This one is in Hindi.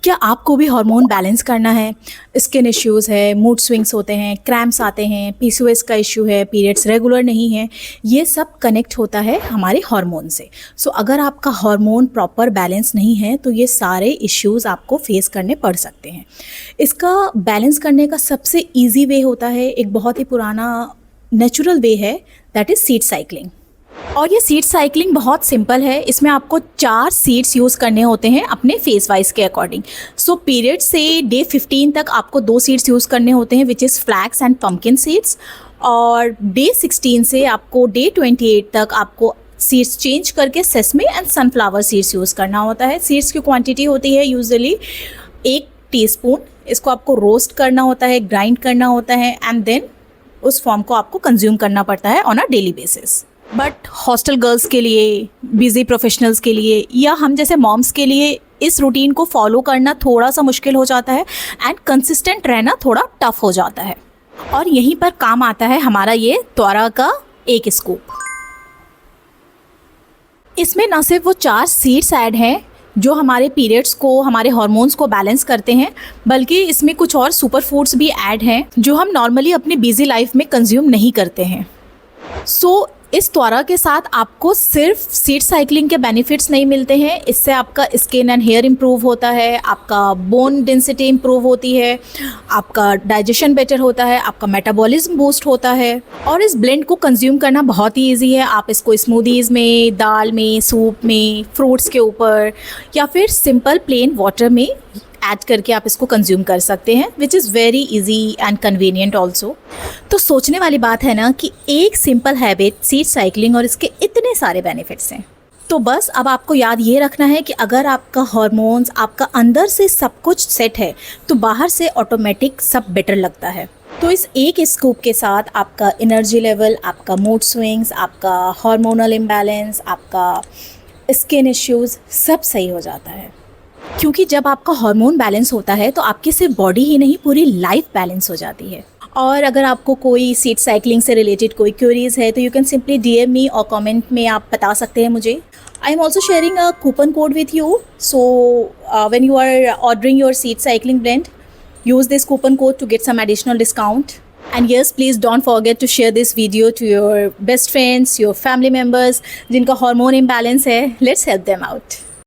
क्या आपको भी हार्मोन बैलेंस करना है? स्किन इश्यूज़ है, मूड स्विंग्स होते हैं, क्रैम्प्स आते हैं, पीसीओएस का इश्यू है, पीरियड्स रेगुलर नहीं है, ये सब कनेक्ट होता है हमारे हार्मोन से। सो अगर आपका हार्मोन प्रॉपर बैलेंस नहीं है तो ये सारे इश्यूज़ आपको फेस करने पड़ सकते हैं। इसका बैलेंस करने का सबसे ईजी वे होता है, एक बहुत ही पुराना नेचुरल वे है, दैट इज़ सीड साइकिलिंग। और ये सीड साइकिलिंग बहुत सिंपल है। इसमें आपको 4 सीड्स यूज़ करने होते हैं अपने फेस वाइज के अकॉर्डिंग। सो पीरियड से डे 15 तक आपको 2 सीड्स यूज़ करने होते हैं, which is flax and pumpkin seeds. और डे 16 से आपको डे 28 तक आपको सीड्स चेंज करके sesame and sunflower seeds use करना होता है। सीड्स की क्वांटिटी होती है यूजुअली 1 टीस्पून। इसको आपको रोस्ट करना होता है, ग्राइंड करना होता है एंड देन उस फॉर्म को आपको कंज्यूम करना पड़ता है on a daily basis. But hostel girls के लिए, बिजी प्रोफेशनल्स के लिए या हम जैसे मॉम्स के लिए इस रूटीन को फॉलो करना थोड़ा सा मुश्किल हो जाता है एंड कंसिस्टेंट रहना थोड़ा टफ हो जाता है। और यहीं पर काम आता है हमारा ये त्वरा का एक स्कूप। इसमें न सिर्फ वो 4 सीड्स ऐड हैं जो हमारे पीरियड्स को, हमारे हार्मोन्स को बैलेंस करते हैं, बल्कि इसमें कुछ और सुपर फूड्स भी ऐड हैं जो हम नॉर्मली अपनी बिजी लाइफ में कंज्यूम नहीं करते हैं। सो इस त्वरा के साथ आपको सिर्फ सीड साइकिलिंग के बेनिफिट्स नहीं मिलते हैं, इससे आपका स्किन एंड हेयर इंप्रूव होता है, आपका बोन डेंसिटी इंप्रूव होती है, आपका डाइजेशन बेटर होता है, आपका मेटाबॉलिज्म बूस्ट होता है। और इस ब्लेंड को कंज्यूम करना बहुत ही ईजी है। आप इसको स्मूदीज़ में, दाल में, सूप में, फ्रूट्स के ऊपर या फिर सिंपल प्लेन वाटर में ऐड करके आप इसको कंज्यूम कर सकते हैं, which is very easy and convenient also. तो सोचने वाली बात है ना कि एक सिंपल हैबिट सीड साइकिलिंग और इसके इतने सारे बेनिफिट्स हैं। तो बस अब आपको याद ये रखना है कि अगर आपका हार्मोन्स, आपका अंदर से सब कुछ सेट है तो बाहर से ऑटोमेटिक सब बेटर लगता है। तो इस एक स्कूप के साथ आपका एनर्जी लेवल, आपका मूड स्विंग्स, आपका हार्मोनल इम्बैलेंस, आपका स्किन इश्यूज़ सब सही हो जाता है। क्योंकि जब आपका हार्मोन बैलेंस होता है तो आपकी सिर्फ बॉडी ही नहीं, पूरी लाइफ बैलेंस हो जाती है। और अगर आपको कोई सीड साइकिलिंग से रिलेटेड कोई क्वेरीज है तो you can simply DM me और कमेंट में आप बता सकते हैं मुझे। I am also sharing a coupon code with you, so when you are ordering your seed cycling blend, use this coupon code to get some additional discount. And yes, please don't forget to share this video to your best friends, your family members जिनका हार्मोन imbalance है. Let's help them out.